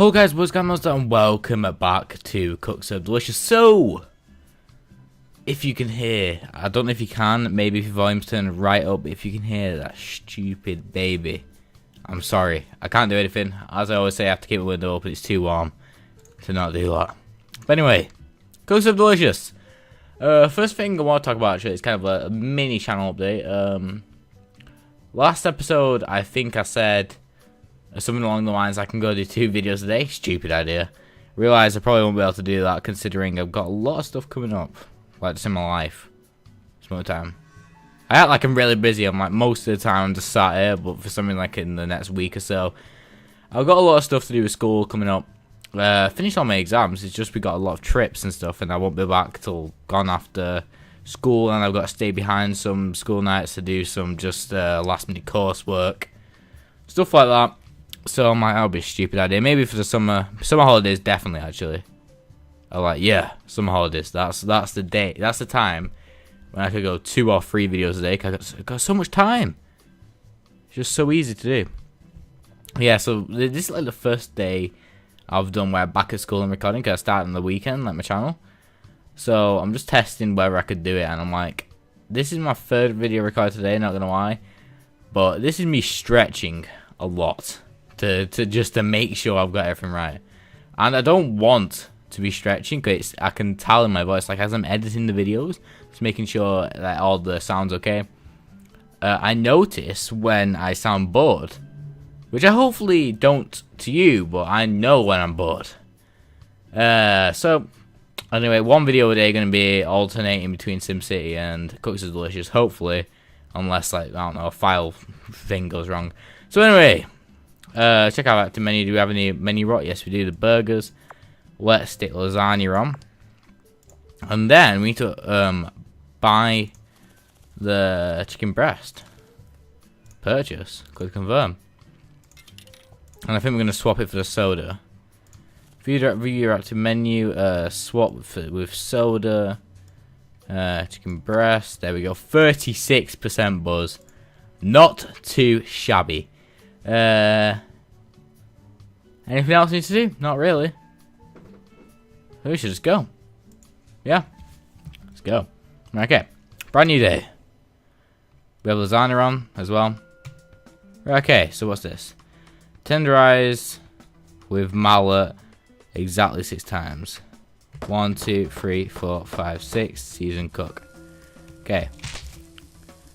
Hello guys, what's going on, and welcome back to Cook So Delicious. So, if you can hear, I don't know if you can, maybe if your volume's turned right up, if you can hear that stupid baby, I'm sorry, I can't do anything. As I always say, I have to keep the window open, it's too warm to not do that. But anyway, Cook So Delicious. First thing I want to talk about actually is kind of a mini channel update. Last episode, I think I said something along the lines, I can go do 2 videos a day. Stupid idea. Realised I probably won't be able to do that considering I've got a lot of stuff coming up. Like just in my life. Some time. I act like I'm really busy. I'm like most of the time I'm just sat here, but for something like in the next week or so, I've got a lot of stuff to do with school coming up. Finished all my exams. It's just we got a lot of trips and stuff, and I won't be back till gone after school, and I've got to stay behind some school nights to do some just last minute coursework, stuff like that. So I'm like, that'll be a stupid idea. Maybe for the summer holidays, definitely actually. I'm like, yeah, summer holidays. That's the day. That's the time when I could go 2 or 3 videos a day. Cause I got so much time. It's just so easy to do. Yeah. So this is like the first day I've done where I'm back at school and recording. Cause I started on the weekend, like my channel. So I'm just testing whether I could do it, and I'm like, this is my 3rd video recorded today. Not gonna lie, but this is me stretching a lot. To make sure I've got everything right, and I don't want to be stretching because I can tell in my voice, like as I'm editing the videos, just making sure that all the sound's okay. I notice when I sound bored, which I hopefully don't to you, but I know when I'm bored. So anyway, 1 video a day going to be alternating between SimCity and Cook So Delicious, hopefully, unless like I don't know, a file thing goes wrong. So anyway. Check out active menu. Do we have any menu rot? Yes, we do. The burgers. Let's stick lasagna on. And then we need to buy the chicken breast. Purchase. Click confirm. And I think we're going to swap it for the soda. View your active menu. Swap with soda. Chicken breast. There we go. 36% buzz. Not too shabby. Anything else we need to do? Not really. We should just go. Yeah. Let's go. Okay. Brand new day. We have lasagna on as well. Okay, so what's this? Tenderize with mallet exactly 6 times. 1, 2, 3, 4, 5, 6. Season cook. Okay.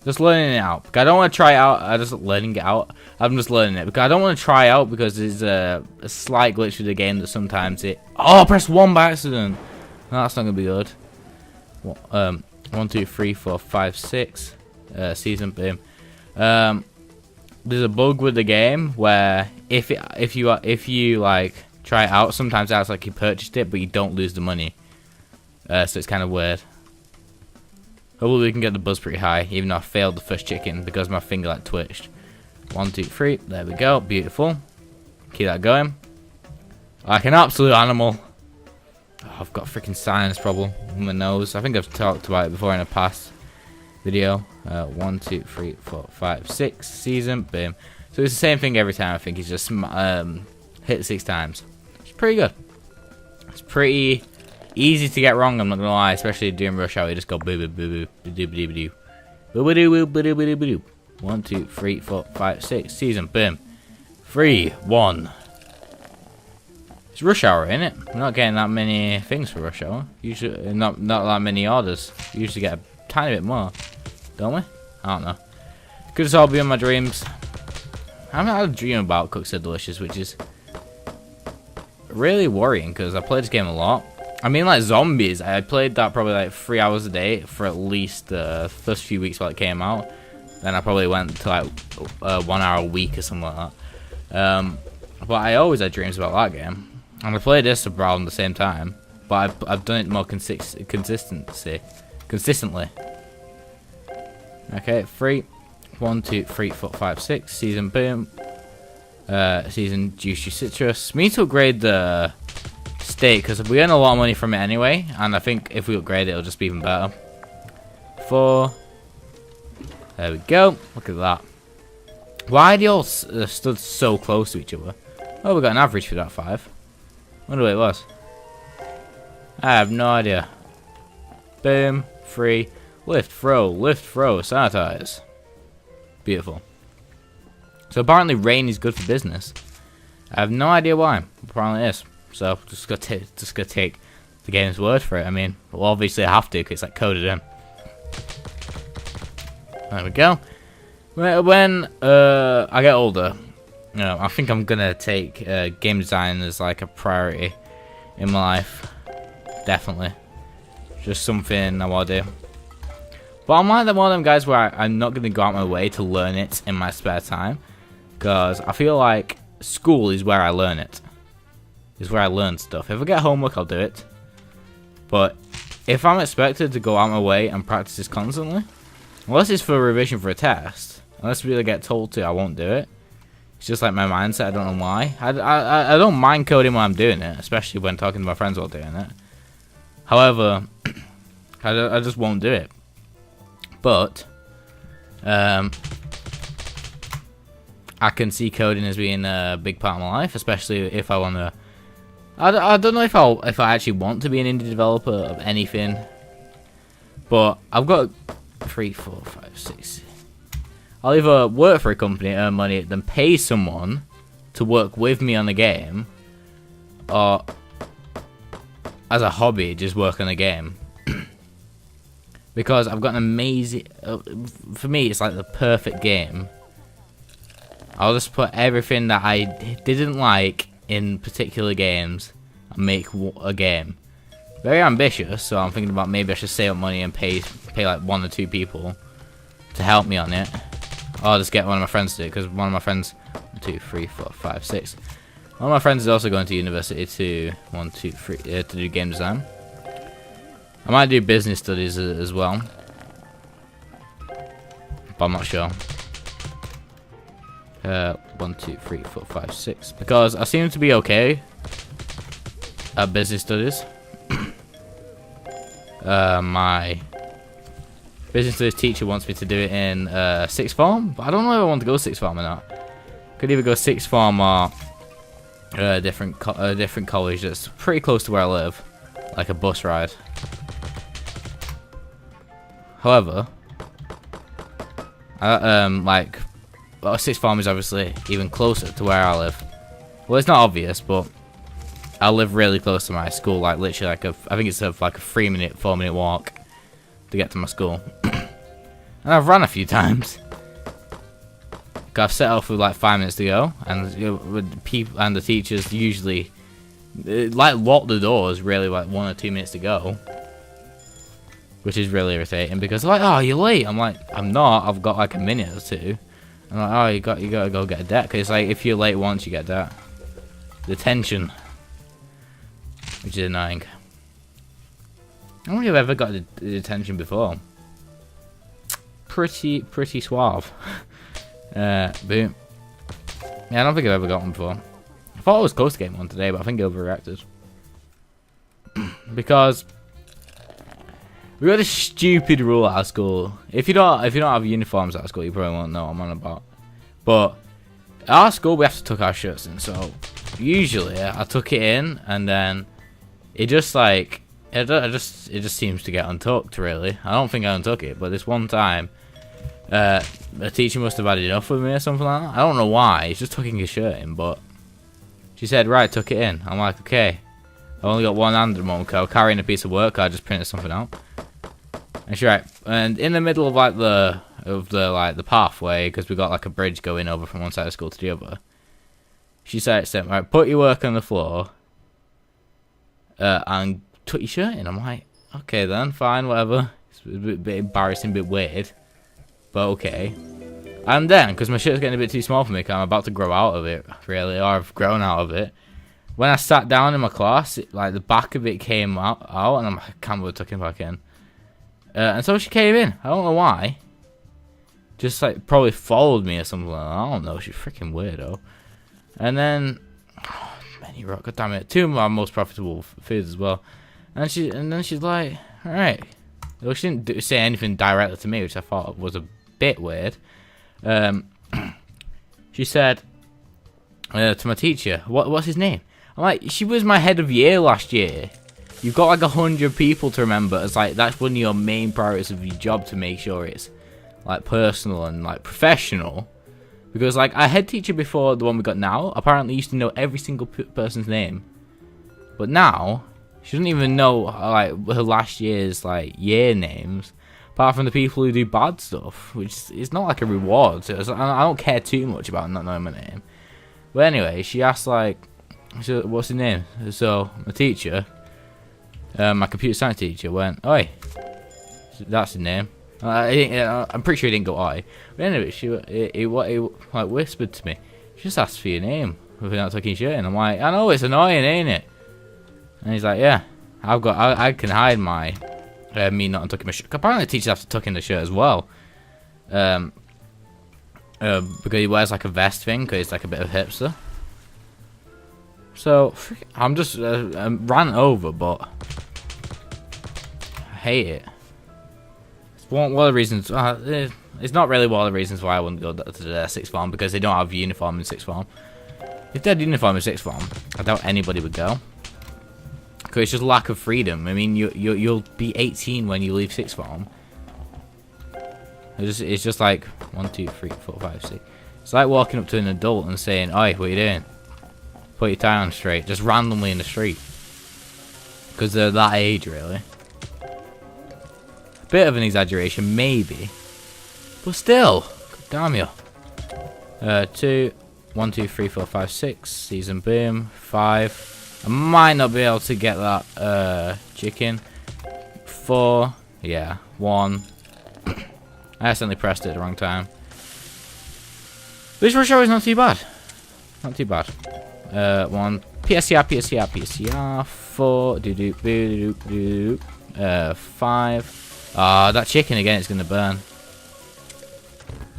Just learning it out. Because I don't want to try it out. I'm just learning it out. I'm just learning it. Because I don't want to try out because there's a slight glitch with the game that sometimes it... Oh, I pressed 1 by accident. No, that's not going to be good. 1, 2, 3, 4, 5, 6. Season boom. There's a bug with the game where if you like try it out, sometimes it's like you purchased it but you don't lose the money. So it's kind of weird. Hopefully we can get the buzz pretty high, even though I failed the first chicken because my finger like twitched. 1, 2, 3. There we go. Beautiful. Keep that going. Like an absolute animal. Oh, I've got a freaking sinus problem in my nose. I think I've talked about it before in a past video. 1, 2, 3, 4, 5, 6. Season. Boom. So it's the same thing every time. I think it's just hit 6 times. It's pretty good. It's pretty easy to get wrong, I'm not gonna lie, especially during rush hour. You just go boo boo boo boo boo boo boo boo boo boo boo boo boo. 1, 2, 3, 4, 5, 6. Season. Boom. 3, 1. It's rush hour, ain't it? We're not getting that many things for rush hour. Usually, not that many orders. We usually get a tiny bit more, don't we? I don't know. Could just all be in my dreams. I haven't had a dream about Cook So Delicious, which is really worrying because I play this game a lot. I mean, like zombies, I played that probably like 3 hours a day for at least the first few weeks while it came out. Then I probably went to like 1 hour a week or something like that. But I always had dreams about that game. And I played this around the same time. But I've done it more consistently. Okay, 3. 1, 2, 3, 4, 5, 6. Season boom. Season juicy citrus. We need to upgrade the steak because we earn a lot of money from it anyway, and I think if we upgrade it, it'll just be even better. 4. There we go. Look at that. Why are they all stood so close to each other? Oh, we got an average for that 5. Wonder what it was. I have no idea. Boom. Free. Lift, throw, sanitize. Beautiful. So apparently rain is good for business. I have no idea why. Apparently it is. So just gotta take the game's word for it. I mean, well, obviously I have to because it's like coded in. There we go. When I get older, you know, I think I'm gonna take game design as like a priority in my life. Definitely, just something I want to do. But I'm like one of them guys where I'm not gonna go out my way to learn it in my spare time, because I feel like school is where I learn it. Is where I learn stuff. If I get homework, I'll do it. But if I'm expected to go out my way and practice this constantly, unless it's for revision for a test, unless we really get told to, I won't do it. It's just like my mindset. I don't know why. I don't mind coding when I'm doing it, especially when talking to my friends while doing it. However, I just won't do it. But I can see coding as being a big part of my life, especially if I want to. I don't know if I actually want to be an indie developer of anything, but I've got 3, 4, 5, 6. I'll either work for a company, earn money, then pay someone to work with me on the game, or as a hobby, just work on the game. Because I've got an amazing... for me, it's like the perfect game. I'll just put everything that I didn't like in particular games and make a game. Very ambitious, so I'm thinking about maybe I should save up money and pay like 1 or 2 people to help me on it. Or I'll just get one of my friends to do it, because one of my friends... 1, 2, 3, 4, 5, 6. One of my friends is also going to university to... 1, 2, 3... to do game design. I might do business studies as well, but I'm not sure. 1, 2, 3, 4, 5, 6. Because I seem to be okay at business studies. My business studies teacher wants me to do it in 6th form, but I don't know if I want to go 6th form or not. Could either go 6th form or a different college that's pretty close to where I live, like a bus ride. However, like, well, 6th form is obviously even closer to where I live. Well, it's not obvious, but I live really close to my school, like literally like I think it's like a 3-minute, 4-minute walk to get to my school. And I've run a few times. I've set off with like 5 minutes to go, and you know, with people and the teachers usually like lock the doors really like 1 or 2 minutes to go. Which is really irritating because they're like, oh, you're late. I'm like, I'm not. I've got like a minute or 2. I'm like, oh, you gotta go get a debt. Because like, if you're late once, you get a debt. Detention. Which is annoying. I don't think I've ever got a detention before. Pretty suave. Boom. Yeah, I don't think I've ever got one before. I thought I was close to getting one today, but I think I overreacted. Because we got a stupid rule at our school. If you don't have uniforms at our school, you probably won't know what I'm on about. But at our school, we have to tuck our shirts in. So usually, I tuck it in, and then it just like it just seems to get untucked. Really, I don't think I untuck it, but this one time, a teacher must have had enough with me or something like that. I don't know why. He's just tucking his shirt in, but she said, "Right, tuck it in." I'm like, "Okay." I've only got one hand at the moment. I'm carrying a piece of work. I just printed something out. And she's right, and in the middle of like the pathway, because we got like a bridge going over from one side of school to the other. She said, "Right, put your work on the floor, and tuck your shirt in." I'm like, "Okay then, fine, whatever." It's a bit embarrassing, a bit weird, but okay. And then, because my shirt's getting a bit too small for me, because I'm about to grow out of it, really, or I've grown out of it. When I sat down in my class, like the back of it came out, and I'm like, I can't believe tucking it back in. And so she came in. I don't know why. Just like probably followed me or something like that. I don't know. She's freaking weirdo. And then, many rock. God damn it. 2 of my most profitable foods as well. And then she's like, all right. Well, she didn't say anything directly to me, which I thought was a bit weird. She said to my teacher, what's his name? I'm like, she was my head of year last year. You've got like 100 people to remember. It's like, that's one of your main priorities of your job, to make sure it's like personal and like professional. Because like our head teacher before the one we got now apparently used to know every single person's name. But now, she doesn't even know like her last year's like year names. Apart from the people who do bad stuff, which is not like a reward. So I don't care too much about not knowing my name. But anyway, she asked like, so, what's his name? So my teacher, my computer science teacher, went, "Oi, that's his name." I'm pretty sure he didn't go "Oi." But anyway, he like whispered to me, "She just asked for your name without taking your shirt." And I'm like, "I know, it's annoying, ain't it?" And he's like, "Yeah, I can hide my." Me not tucking my shirt. Apparently, teachers have to tuck in the shirt as well. Because he wears like a vest thing, because he's like a bit of a hipster. So, I'm just ran over, but I hate it. It's one of the reasons. It's not really one of the reasons why I wouldn't go to the sixth form, because they don't have uniform in sixth form. If they had uniform in sixth form, I doubt anybody would go. Because it's just lack of freedom. I mean, you'll be 18 when you leave sixth form. It's just like 1, 2, 3, 4, 5, 6. It's like walking up to an adult and saying, "Oi, what are you doing? Put your tie on straight," just randomly in the street. Because they're that age, really. A bit of an exaggeration, maybe, but still, God damn you. 2, 1, 2, 3, 4, 5, 6. Season boom. 5. I might not be able to get that chicken. 4. Yeah. 1. I accidentally pressed it at the wrong time. This rush hour is not too bad. Not too bad. 1. PSCR. 4. 5. Ah, that chicken again is gonna burn.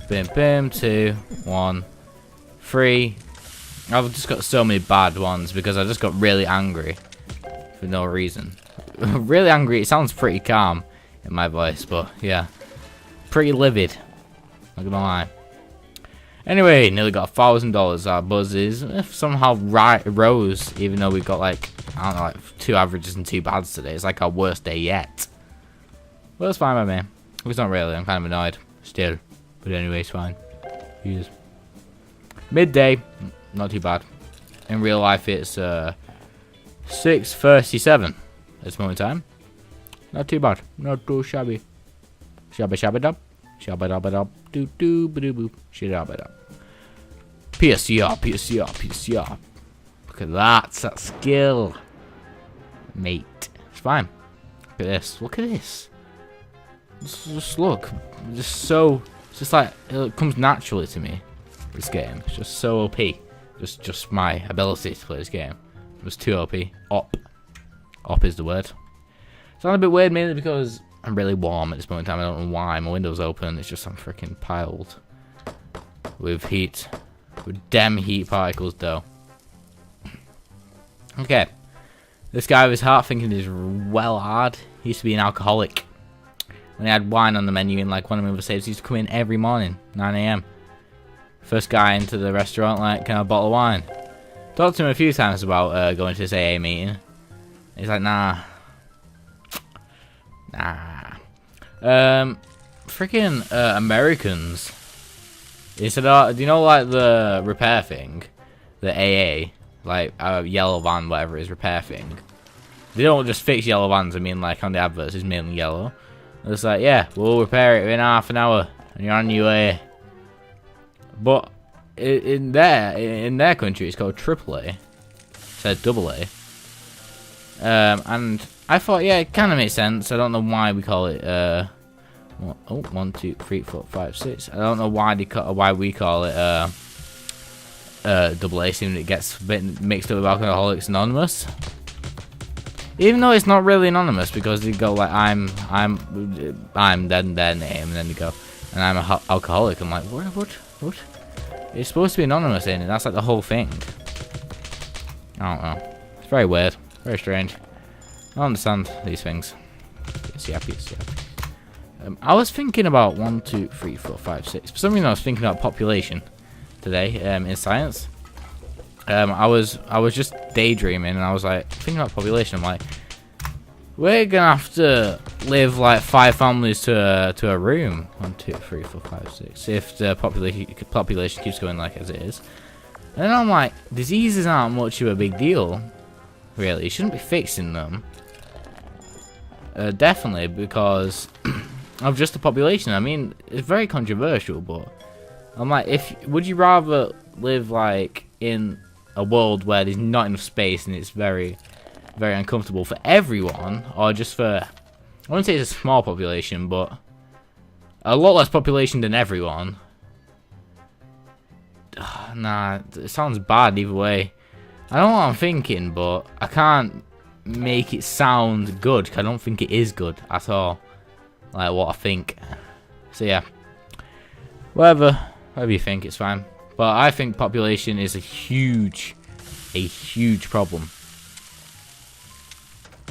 Boom. 2. 1. 3. I've just got so many bad ones because I just got really angry for no reason. Really angry. It sounds pretty calm in my voice, but yeah, pretty livid. Not gonna lie. Anyway, nearly got $1,000. Our buzzes somehow rose, even though we got like, I don't know, like 2 averages and 2 bads today. It's like our worst day yet. Well, it's fine by me. It's not really. I'm kind of annoyed still, but anyway, it's fine. Use midday. Not too bad. In real life, it's 6:37 at this moment in time. Not too bad. Not too shabby. Shabba dub. Shabba dabba dub. Doo doo ba doo boo. Shabba dub. PSCR. Look at that. That skill. Mate. It's fine. Look at this. Look at this. Just look. Just so. It's just like, it comes naturally to me. This game. It's just so OP. Just my ability to play this game. It was too OP. Op is the word. Sounds a bit weird, mainly because I'm really warm at this moment in time. I don't know why. My window's open. It's just I'm freaking piled with heat. With damn heat particles, though. Okay. This guy with his heart thinking is well hard. He used to be an alcoholic. When he had wine on the menu in like one of my other saves, he used to come in every morning, 9 AM. First guy into the restaurant, like, "Can I have a bottle of wine?" Talked to him a few times about going to this AA meeting. He's like, nah. Freaking Americans. He said, do you know, like, the repair thing? The AA? Like, yellow van, whatever it is, repair thing. They don't just fix yellow vans, I mean, like, on the adverts, it's mainly yellow. It's like, yeah, we'll repair it in half an hour, and you're on your way. But in their country, it's called AAA. It says AA. And I thought, yeah, it kind of makes sense. I don't know why we call it. 1, 2, 3, 4, 5, 6. I don't know why we call it AA. Seeing it gets a bit mixed up with Alcoholics Anonymous. Even though it's not really anonymous, because they go like, I'm then their name, and then they go, and I'm an alcoholic. I'm like, what? It's supposed to be anonymous, ain't it? That's like the whole thing. I don't know. It's very weird. Very strange. I don't understand these things. Yeah. I was thinking about 1, 2, 3, 4, 5, 6. For some reason I was thinking about population today in science. I was just daydreaming, and I was like thinking about population. I'm like, we're gonna have to live like 5 families to a room. 1, 2, 3, 4, 5, 6. If the population keeps going like as it is. And then I'm like, diseases aren't much of a big deal, really. You shouldn't be fixing them. Definitely, because of just the population. I mean, it's very controversial, but I'm like, would you rather live like in a world where there's not enough space and it's very, very uncomfortable for everyone, or just for, I wouldn't say it's a small population, but a lot less population than everyone? Nah, it sounds bad either way. I don't know what I'm thinking, but I can't make it sound good, 'cause I don't think it is good at all. Like what I think. So yeah, whatever you think, it's fine. But I think population is a huge problem.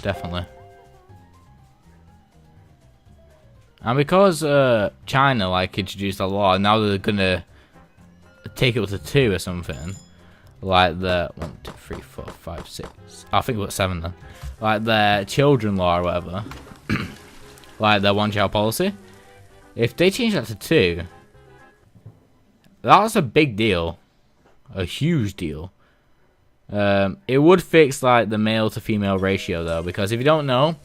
Definitely. And because China like introduced a law, and now they're gonna take it up to 2 or something. Like the 1, 2, 3, 4, 5, 6. I think it was 7 then. Like the children law or whatever. Like the one-child policy. If they change that to 2, that's a big deal. A huge deal. It would fix like the male to female ratio though, because if you don't know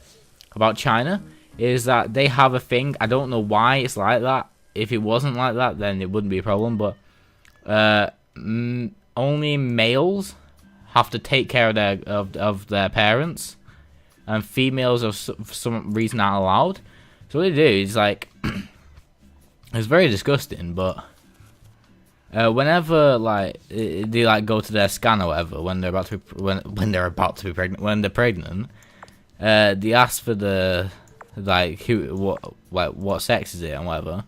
about China, is that they have a thing. I don't know why it's like that. If it wasn't like that, then it wouldn't be a problem. But only males have to take care of their parents, and females for some reason aren't allowed. So what they do is like, it's very disgusting, but whenever like they like go to their scan or whatever when they're about to be, when they're pregnant, they ask for the like what sex is it and whatever.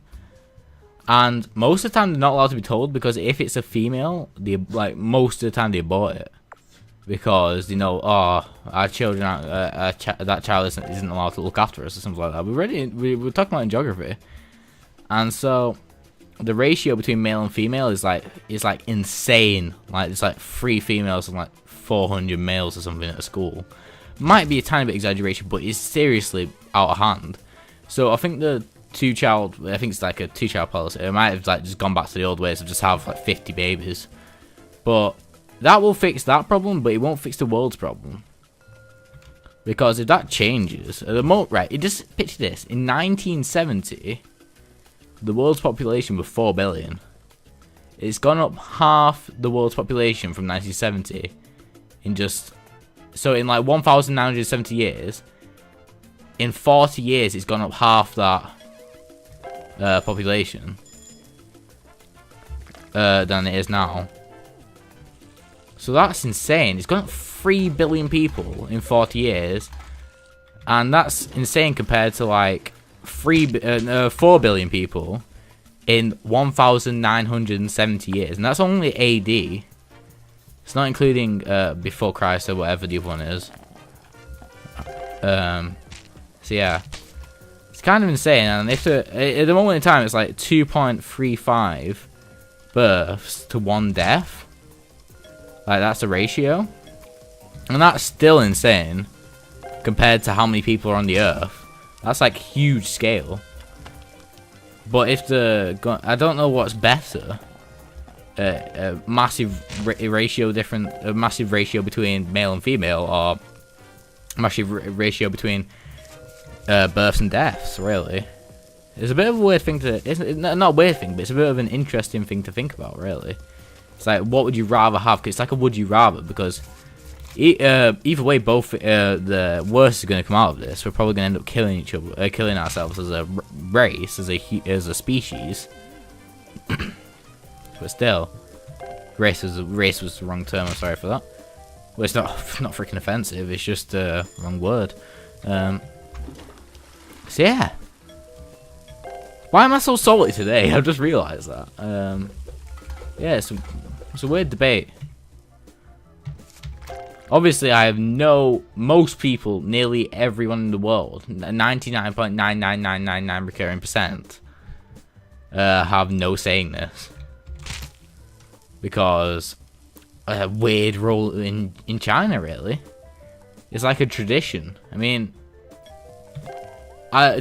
And most of the time they're not allowed to be told, because if it's a female, most of the time they abort it, because you know, oh, our children, that child isn't allowed to look after us or something like that. We were talking about in geography, and so the ratio between male and female is like insane. Like it's like 3 females and like 400 males or something at a school. Might be a tiny bit exaggeration, but it's seriously out of hand. So I think I think it's like a 2-child policy. It might have like just gone back to the old ways of just have like 50 babies. But that will fix that problem, but it won't fix the world's problem. Because if that changes, at the moment, right, just picture this. In 1970, the world's population was 4 billion. It's gone up half the world's population from 1970 so in like 1,970 years, in 40 years, it's gone up half that population than it is now. So that's insane. It's gone up 3 billion people in 40 years, and that's insane compared to like 4 billion people in 1,970 years, and that's only AD. It's not including before Christ or whatever the other one is. So yeah, it's kind of insane. And at the moment in time, it's like 2.35 births to 1 death. Like that's the ratio, and that's still insane compared to how many people are on the Earth. That's like huge scale. But if I don't know what's better. A massive ratio between male and female, or massive ratio between births and deaths. Really, it's a bit of a weird thing it's not a weird thing, but it's a bit of an interesting thing to think about. Really, it's like, what would you rather have? 'Cause it's like a would you rather, because either way, both the worst is going to come out of this. We're probably going to end up killing each other, killing ourselves as a race, as a species. But still, race was the wrong term. I'm sorry for that. Well, it's not freaking offensive. It's just the wrong word. So yeah. Why am I so salty today? I've just realised that. Yeah, it's a weird debate. Obviously, most people, nearly everyone in the world, 99.99999 recurring percent, have no say in this. Because a weird role in China, really. It's like a tradition. I mean,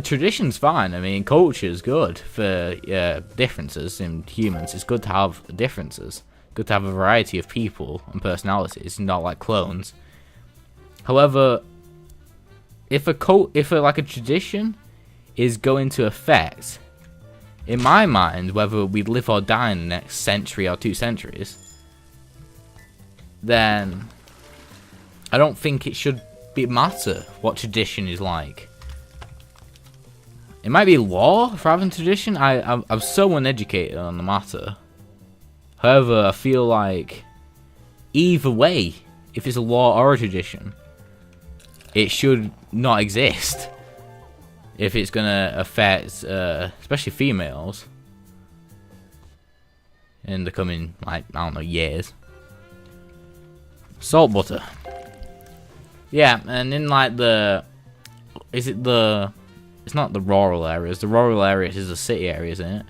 tradition's fine. I mean, culture's good for differences in humans. It's good to have differences. Good to have a variety of people and personalities, not like clones. However, if a tradition is going to affect, in my mind, whether we live or die in the next century or 2 centuries, then I don't think it should matter what tradition is like. It might be law rather than tradition. I'm so uneducated on the matter. However, I feel like either way, if it's a law or a tradition, it should not exist. If it's gonna affect, especially females, in the coming, like, I don't know, years. Salt butter. Yeah, and in like it's not the rural areas. The rural areas is the city areas, isn't it?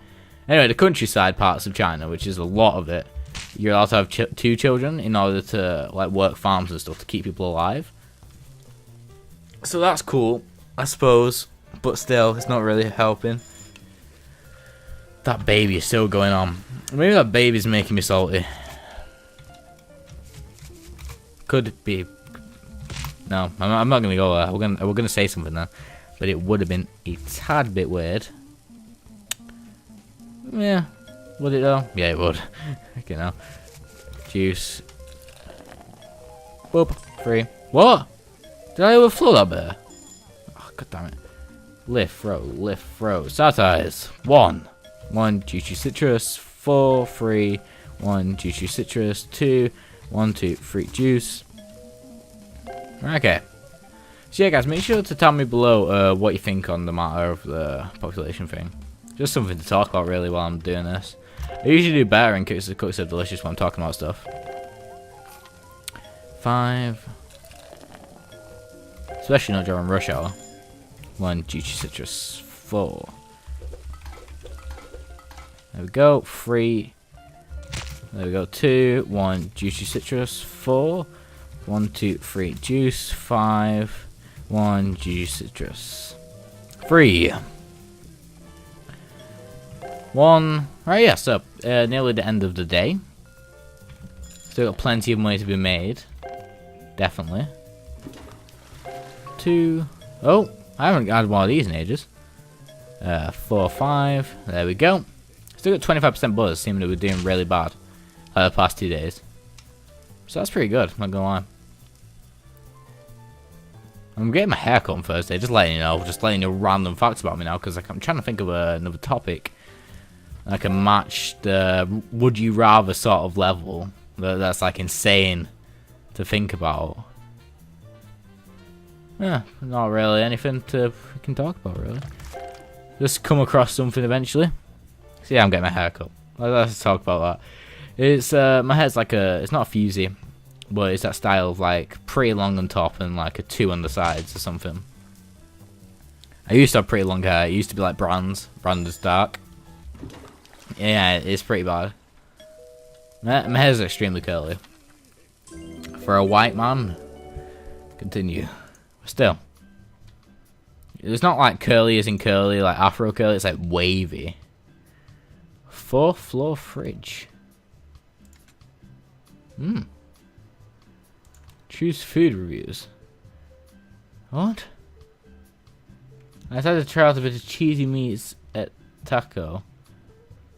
Anyway, the countryside parts of China, which is a lot of it, you're allowed to have 2 children in order to like work farms and stuff to keep people alive. So that's cool, I suppose, but still, it's not really helping. That baby is still going on. Maybe that baby's making me salty. Could be. No, I'm not gonna go there. We're gonna say something there, but it would have been a tad bit weird. Yeah, would it though? Yeah, it would. You know, juice. Boop. 3. What? Did I overflow that bear? Oh, god damn it. Lift, throw. Start eyes. 1 juicy citrus. 4, 3, 1 juicy citrus. 2, 1, 2, fruit juice. Okay. So yeah, guys, make sure to tell me below what you think on the matter of the population thing. Just something to talk about, really, while I'm doing this. I usually do better in Cooks So Delicious when I'm talking about stuff. 5. Especially not during rush hour. 1 juicy citrus. 4. There we go. 3. There we go. 2. 1 juicy citrus. 4. 1, 2, 3 juice. 5. 1 juice citrus. 3. 1. Right, yeah, so nearly the end of the day. Still got plenty of money to be made. Definitely. 2. Oh, I haven't had one of these in ages. 4, 5. There we go. Still got 25% buzz, seeming to be doing really bad the past 2 days. So that's pretty good, I'm not gonna lie. I'm getting my hair cut on Thursday, just letting you know random facts about me now, because I'm trying to think of another topic that can match the would you rather sort of level. That's like insane to think about. Yeah, not really anything to freaking talk about, really. Just come across something eventually. So yeah, I'm getting my hair cut. Let's talk about that. It's my hair's like it's not a fusey, but it's that style of like pretty long on top and like a 2 on the sides or something. I used to have pretty long hair. It used to be like Brandon's dark. Yeah, it's pretty bad. My hair's extremely curly. For a white man. Continue. Still. It's not like curly as in curly, like afro curly, it's like wavy. 4th floor fridge. Choose food reviews. What? I decided to try out a bit of cheesy meats at Taco.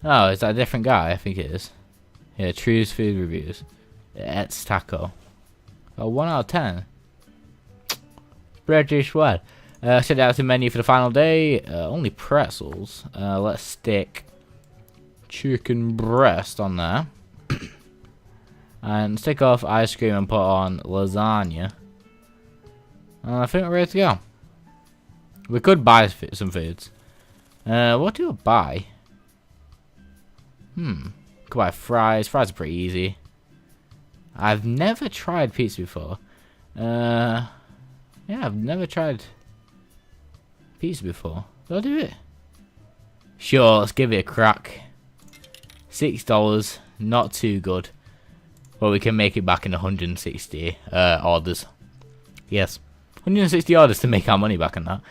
Oh, is that a different guy? I think it is. Yeah, choose food reviews. It's Taco. Oh, 1 out of 10. British what? Set out the menu for the final day. Only pretzels. Let's stick chicken breast on there. And stick off ice cream and put on lasagna. And I think we're ready to go. We could buy some foods. What do I buy? Could buy fries. Fries are pretty easy. I've never tried pizza before. Yeah, I've never tried pizza before. Will I do it? Sure, let's give it a crack. $6, not too good. But we can make it back in 160 orders. Yes. 160 orders to make our money back on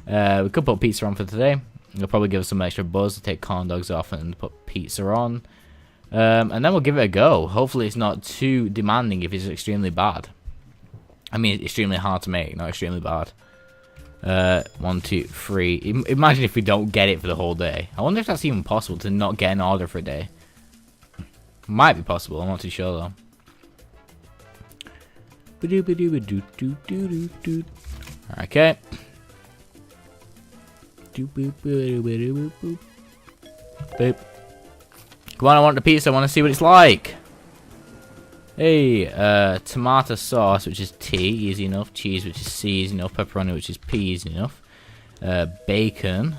that. We could put pizza on for today. It'll probably give us some extra buzz to take corn dogs off and put pizza on. And then we'll give it a go. Hopefully it's not too demanding if it's extremely bad. I mean, extremely hard to make, not extremely bad. 1, 2, 3. Imagine if we don't get it for the whole day. I wonder if that's even possible to not get an order for a day. Might be possible, I'm not too sure though. Okay. Boop. Come on, I want the pizza, I want to see what it's like. Hey, tomato sauce, which is T, easy enough. Cheese, which is C, easy enough. Pepperoni, which is P, easy enough. Bacon.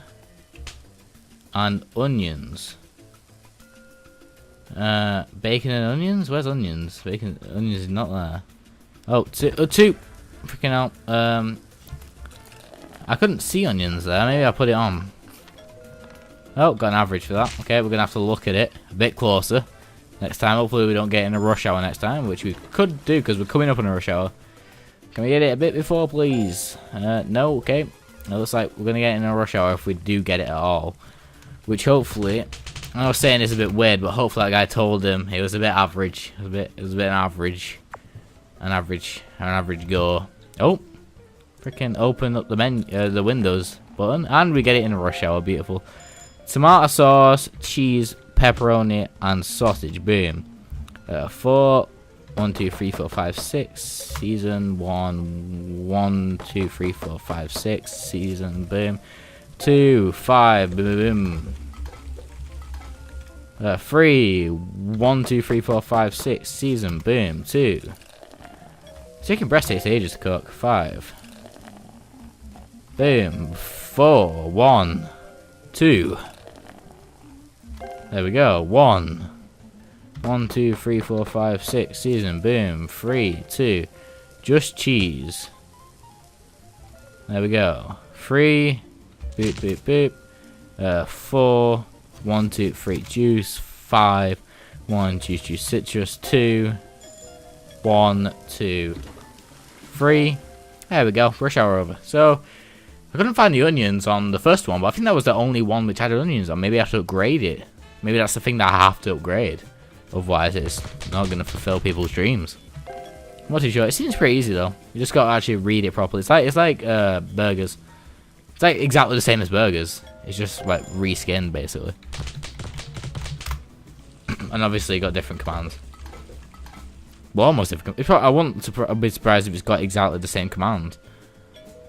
And onions. Bacon and onions? Where's onions? Bacon, onions is not there. Oh, two. Freaking out. I couldn't see onions there. Maybe I put it on. Oh, got an average for that. Okay, we're going to have to look at it a bit closer next time. Hopefully we don't get in a rush hour next time, which we could do because we're coming up on a rush hour. Can we get it a bit before, please? No, okay. It looks like we're going to get in a rush hour if we do get it at all. Which hopefully, I was saying it's a bit weird, but hopefully that guy told him it was a bit average. It was a bit average. An average go. Oh, freaking open up the menu, the Windows button, and we get it in a rush hour. Beautiful. Tomato sauce, cheese, pepperoni, and sausage. Boom. 4, 1, 2, 3, 4, 5, 6. Season 1, 1, 2, 3, 4, 5, 6. Season. Boom. 2, 5. Boom. 3, 1, 2, 3, 4, 5, 6. Season. Boom. 2. Chicken breast takes ages to cook. 5. Boom. 4, 1, 2. There we go. 1. 1, 2, 3, 4, 5, 6. Season. Boom. 3, 2. Just cheese. There we go. 3. Boop, boop, boop. 4. 1, 2, 3. Juice. 5. 1. Juice, citrus. 2. 1, 2, 3. There we go. Rush hour over. So, I couldn't find the onions on the first one, but I think that was the only one which had onions on. Maybe I have to upgrade it. Maybe that's the thing that I have to upgrade. Otherwise, it's not going to fulfill people's dreams. I'm not too sure. It seems pretty easy, though. You just got to actually read it properly. It's like burgers. It's like exactly the same as burgers. It's just like reskinned, basically. And obviously, you got different commands. Well, almost different. I'd be surprised if it's got exactly the same command.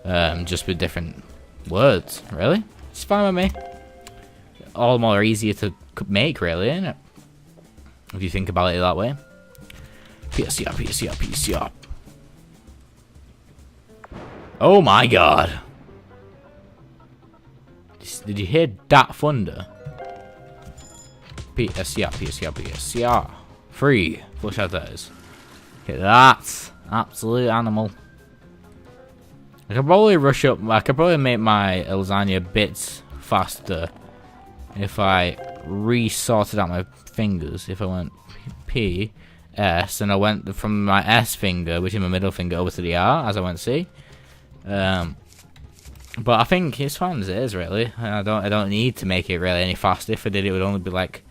Just with different words. Really? It's fine with me. All the more easier to make, really, isn't it? If you think about it that way. PSCR, PSCR, PSCR. Oh my god. Did you hear that thunder? PSCR, PSCR, PSCR. 3. Flush out those. Okay, that's absolute animal. I could probably rush up. I could probably make my lasagna bits faster if I resorted out my fingers. If I went P, S, and I went from my S finger, which is my middle finger, over to the R as I went C. But I think it's fine as it is, really. I don't need to make it really any faster. If I did, it would only be like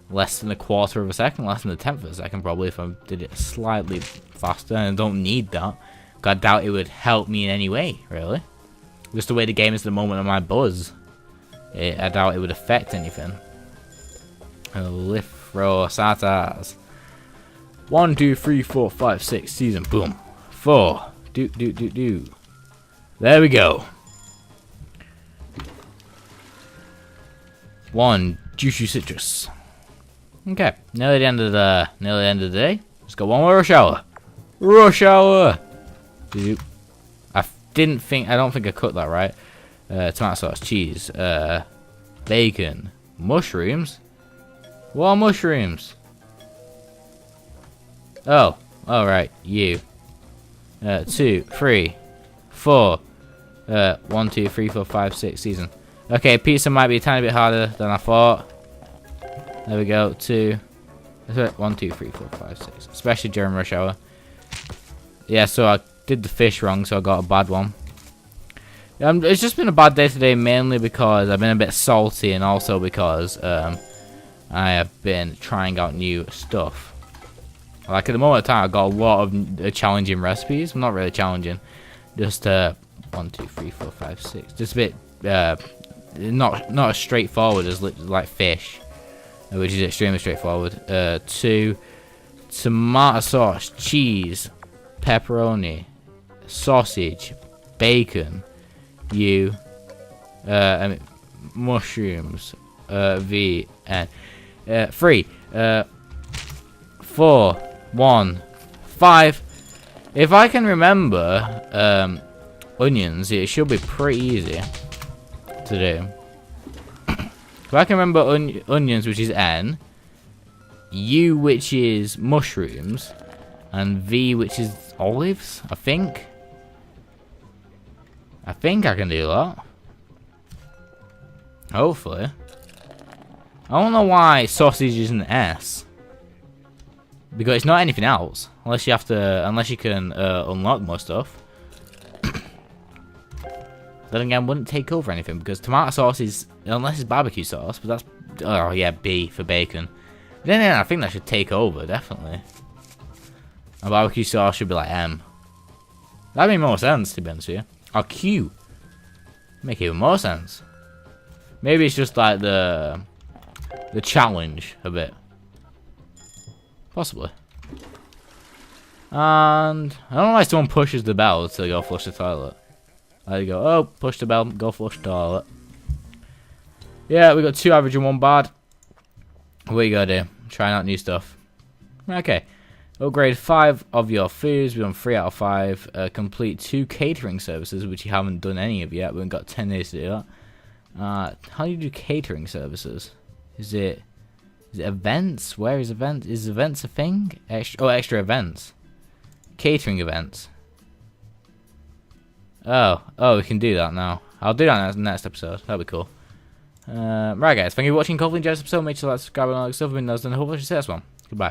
less than a quarter of a second, less than a tenth of a second, probably, if I did it slightly faster. And I don't need that. I doubt it would help me in any way, really. Just the way the game is at the moment on my buzz. I doubt it would affect anything. Lithrosatars. 1, 2, 3, 4, 5, 6. Season. Boom. 4. Do. There we go. 1. Juicy citrus. Okay. Nearly the end of the day. Let's go one more rush hour. Rush hour. I don't think I cooked that right. Tomato sauce, cheese, bacon, mushrooms. What are mushrooms? Oh, all right, you. 2, 3, 4. 1, 2, 3, 4, 5, 6. Season. Okay, pizza might be a tiny bit harder than I thought. There we go. 2, 1, 2, 3, 4, 5, 6. Especially during rush hour. Yeah, so I did the fish wrong, so I got a bad one. It's just been a bad day today, mainly because I've been a bit salty, and also because I have been trying out new stuff. Like at the moment of time, I got a lot of challenging recipes. Well, not really challenging, just 1, 2, 3, 4, 5, 6. Just a bit not as straightforward as like fish, which is extremely straightforward. 2, tomato sauce, cheese, pepperoni, sausage, bacon. I mean, mushrooms. V and 3, 4, 1, 5. If I can remember onions, it should be pretty easy to do. If I can remember onions, which is N, U, which is mushrooms, and V, which is olives, I think I can do that. Hopefully. I don't know why sausage is an S. Because it's not anything else. Unless you can unlock more stuff. Then again, wouldn't take over anything because tomato sauce is, unless it's barbecue sauce, but that's, oh yeah, B for bacon. Then I think that should take over, definitely. And barbecue sauce should be like M. That'd make more sense, to be honest with you. Or Q. Make even more sense. Maybe it's just like the challenge a bit. Possibly. And I don't know why someone pushes the bell to go flush the toilet. There you go. Oh, push the bell, go flush the toilet. Yeah, we got 2 average and 1 bad. What you gotta do? Trying out new stuff. Okay. Upgrade 5 of your foods. We've done 3 out of 5. Complete 2 catering services, which you haven't done any of yet. We've got 10 days to do that. How do you do catering services? Is it events? Where is events? Is events a thing? Extra events. Catering events. Oh, we can do that now. I'll do that in the next episode. That'll be cool. Right, guys. Thank you for watching. Hopefully, you enjoyed this episode. Make sure to like, subscribe, and all that stuff. And I hope you see this one. Goodbye.